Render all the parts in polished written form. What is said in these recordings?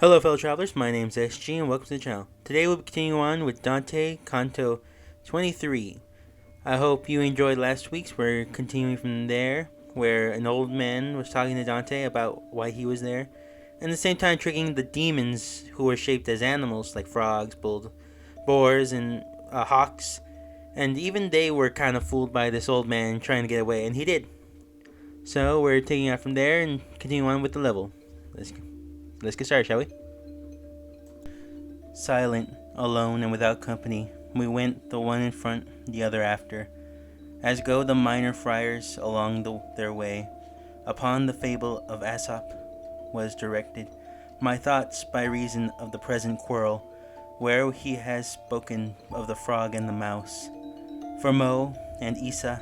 Hello fellow travelers, my name is SG and welcome to the channel. Today we'll be continuing on with Dante, Canto 23. I hope you enjoyed last week's. We're continuing from there, where an old man was talking to Dante about why he was there, and at the same time tricking the demons who were shaped as animals like frogs, boars, and hawks, and even they were kind of fooled by this old man trying to get away, and he did. So we're taking it from there and continuing on with the level. Let's get started, shall we? Silent, alone, and without company, we went, the one in front, the other after, as go the minor friars along their way. Upon the fable of Aesop was directed my thoughts by reason of the present quarrel, where he has spoken of the frog and the mouse. For Mo and Isa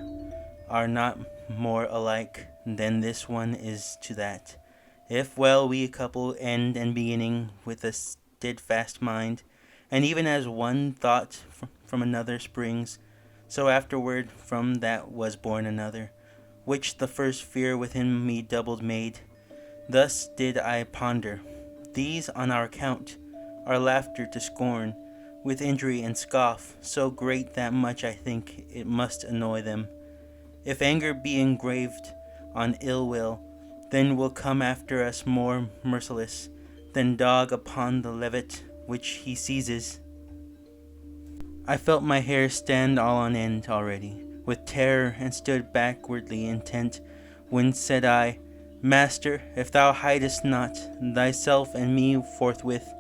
are not more alike than this one is to that. If well we couple end and beginning with a steadfast mind, and even as one thought from another springs, so afterward from that was born another, which the first fear within me doubled made. Thus did I ponder, these on our account, our laughter to scorn, with injury and scoff, so great that much I think it must annoy them. If anger be engraved on ill will, then will come after us more merciless than dog upon the leveret which he seizes. I felt my hair stand all on end already, with terror, and stood backwardly intent, when said I, Master, if thou hidest not thyself and me forthwith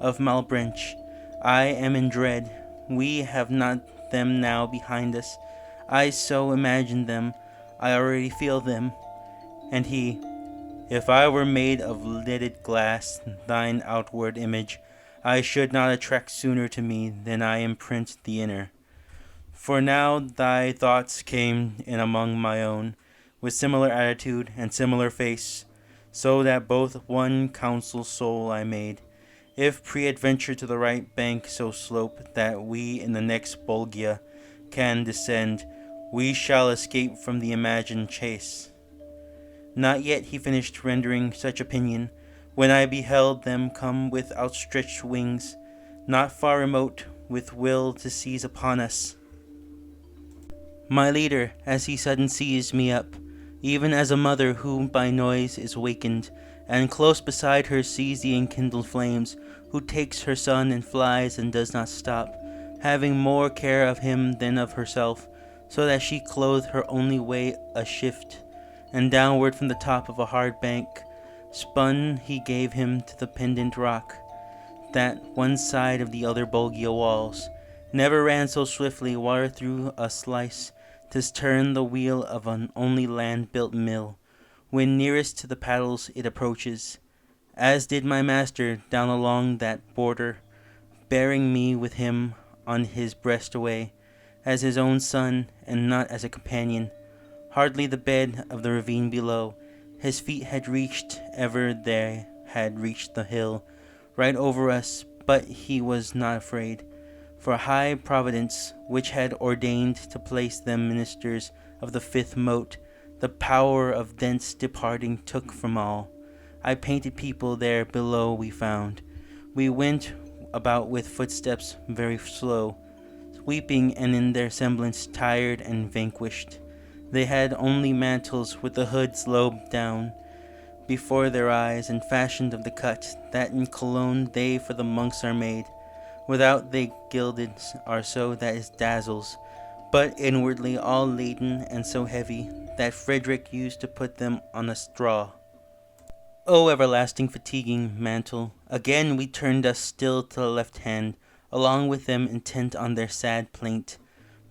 of Malebranche, I am in dread. We have not them now behind us. I so imagine them, I already feel them. And he, if I were made of lidded glass, thine outward image, I should not attract sooner to me than I imprint the inner. For now thy thoughts came in among my own, with similar attitude and similar face, so that both one counsel soul I made. If pre-adventure to the right bank so slope that we in the next Bolgia can descend, we shall escape from the imagined chase. Not yet he finished rendering such opinion, when I beheld them come with outstretched wings, not far remote, with will to seize upon us. My leader, as he sudden seized me up, even as a mother who by noise is wakened, and close beside her sees the enkindled flames, who takes her son and flies and does not stop, having more care of him than of herself, so that she clothed her only way a shift, and downward from the top of a hard bank, spun he gave him to the pendant rock, that one side of the other Bolgia walls. Never ran so swiftly water through a slice, 'tis turn the wheel of an only land-built mill, when nearest to the paddles it approaches, as did my master down along that border, bearing me with him on his breast away, as his own son, and not as a companion. Hardly the bed of the ravine below, his feet had reached, ever they had reached the hill, right over us, but he was not afraid, for high Providence, which had ordained to place them ministers of the fifth mote, the power of thence departing took from all. I painted people there below we found. We went about with footsteps very slow, weeping, and in their semblance tired and vanquished. They had only mantles with the hoods lobed down before their eyes, and fashioned of the cut that in Cologne they for the monks are made. Without they gilded are so that it dazzles, but inwardly all laden and so heavy that Frederick used to put them on a straw. O everlasting fatiguing mantle, again we turned us still to the left hand, along with them intent on their sad plaint.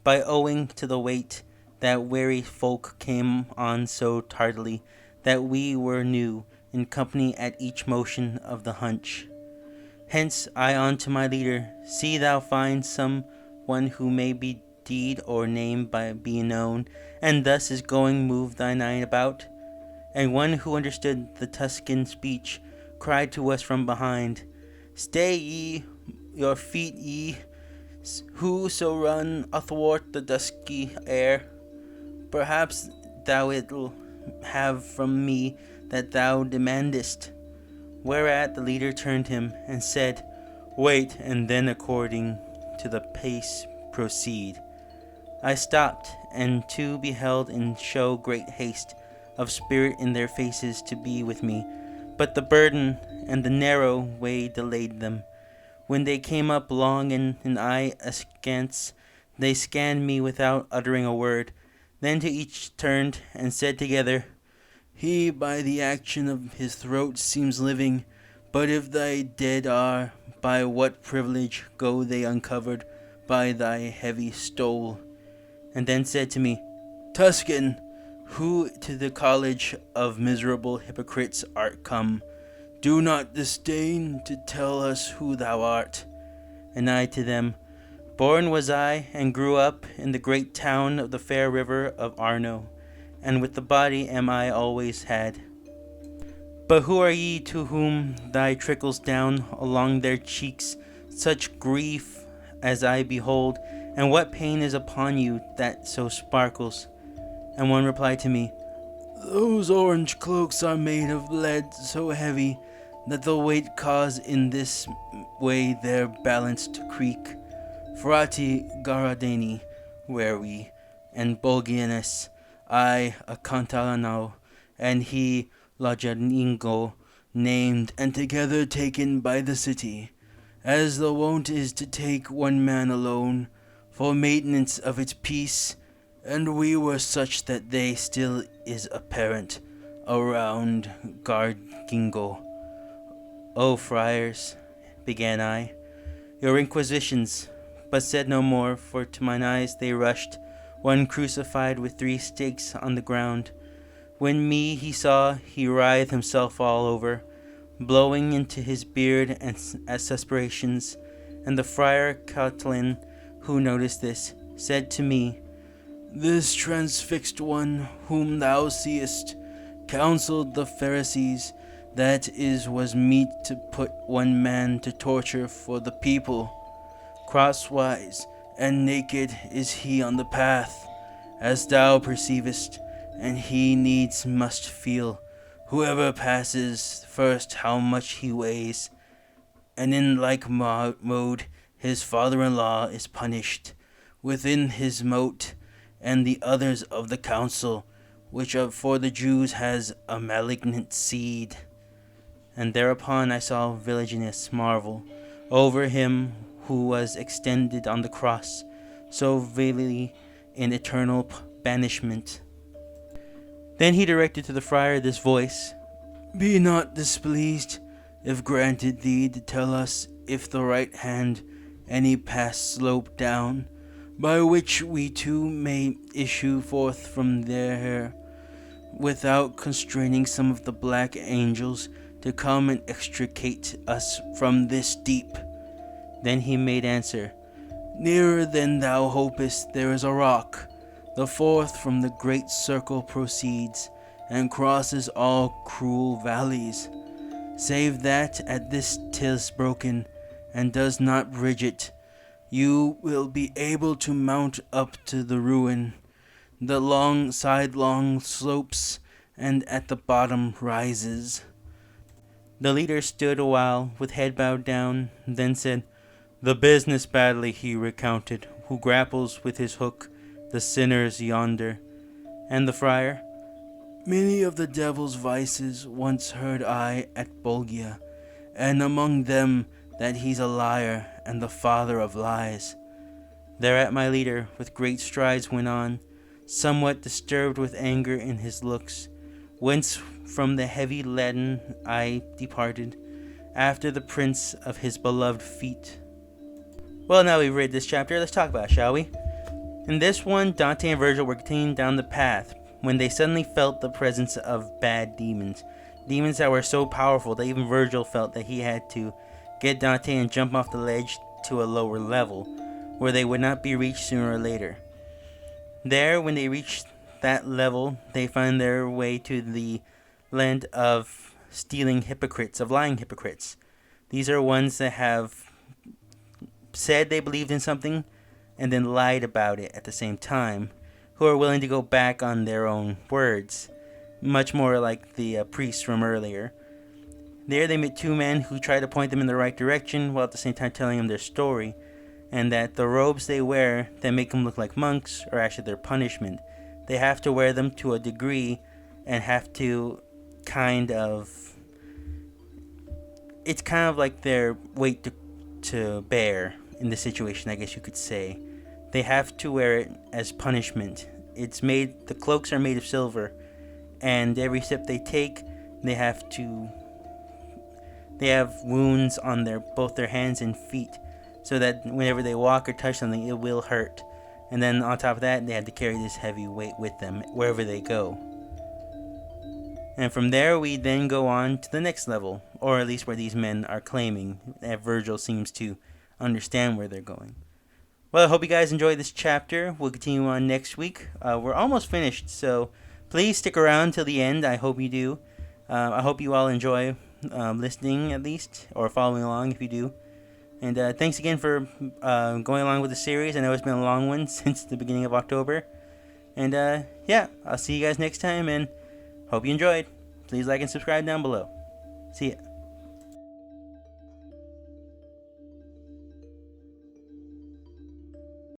By owing to the weight, that weary folk came on so tardily that we were new in company at each motion of the hunch. Hence I on to my leader, see thou find some one who may be deed or name by be known, and thus is going move thine eye about. And one who understood the Tuscan speech cried to us from behind, Stay ye, your feet ye, who so run athwart the dusky air. Perhaps thou it'll have from me that thou demandest. Whereat the leader turned him and said, "Wait, and then according to the pace proceed." I stopped, and two beheld in show great haste of spirit in their faces to be with me, but the burden and the narrow way delayed them. When they came up long and an eye askance, they scanned me without uttering a word. Then to each turned and said together, "He by the action of his throat seems living, but if thy dead are, by what privilege go they uncovered by thy heavy stole?" And then said to me, "Tuscan, who to the college of miserable hypocrites art come, do not disdain to tell us who thou art." And I to them, "Born was I, and grew up in the great town of the fair river of Arno, and with the body am I always had. But who are ye to whom thy trickles down along their cheeks such grief as I behold, and what pain is upon you that so sparkles?" And one replied to me, "Those orange cloaks are made of lead so heavy that the weight cause in this way their balance to creak. Frati Garadeni were we, and Bulgianus, I a Cantalano, and he Lajaningo named, and together taken by the city, as the wont is to take one man alone, for maintenance of its peace, and we were such that they still is apparent around Gargingo." "O friars," began I, "your inquisitions," but said no more, for to mine eyes they rushed, one crucified with 3 stakes on the ground. When me he saw, he writhed himself all over, blowing into his beard and suspirations, and the friar Catalin, who noticed this, said to me, "This transfixed one, whom thou seest, counseled the Pharisees that it was meet to put one man to torture for the people. Crosswise and naked is he on the path, as thou perceivest, and he needs must feel, whoever passes first, how much he weighs. And in like mode his father-in-law is punished within his mote, and the others of the council, which for the Jews has a malignant seed." And thereupon I saw Villaginius marvel over him who was extended on the cross, so vilely in eternal banishment. Then he directed to the friar this voice, "Be not displeased, if granted thee to tell us if the right hand any pass slope down, by which we too may issue forth from there, without constraining some of the black angels to come and extricate us from this deep." Then he made answer, "Nearer than thou hopest there is a rock. The 4th from the great circle proceeds, and crosses all cruel valleys, save that at this 'tis broken, and does not bridge it. You will be able to mount up to the ruin. The long slopes, and at the bottom rises." The leader stood a while with head bowed down, then said, "The business badly he recounted, who grapples with his hook the sinners yonder." And the friar, "Many of the devil's vices once heard I at Bulgia, and among them that he's a liar and the father of lies." Thereat my leader with great strides went on, somewhat disturbed with anger in his looks, whence from the heavy leaden I departed, after the prints of his beloved feet. Well, now we've read this chapter, let's talk about it, shall we? In this one, Dante and Virgil were continuing down the path when they suddenly felt the presence of bad demons. Demons that were so powerful that even Virgil felt that he had to get Dante and jump off the ledge to a lower level, where they would not be reached sooner or later. There, when they reached that level, they find their way to the land of stealing hypocrites, of lying hypocrites. These are ones that have said they believed in something and then lied about it at the same time, who are willing to go back on their own words, much more like the priests from earlier. There they meet two men who try to point them in the right direction while at the same time telling them their story, and that the robes they wear that make them look like monks are actually their punishment. They have to wear them to a degree and have to it's kind of like their weight to bear in the situation, I guess you could say. They have to wear it as punishment. The cloaks are made of silver, and every step they take, they have wounds on both their hands and feet, so that whenever they walk or touch something, it will hurt. And then on top of that, they had to carry this heavy weight with them wherever they go. And from there, we then go on to the next level, or at least where these men are claiming that Virgil seems to understand where they're going. Well, I hope you guys enjoyed this chapter. We'll continue on next week. We're almost finished, so please stick around till the end. I hope you do. I hope you all enjoy listening, at least, or following along if you do. And thanks again for going along with the series. I know it's been a long one since the beginning of October. And yeah, I'll see you guys next time, and hope you enjoyed. Please like and subscribe down below. See ya.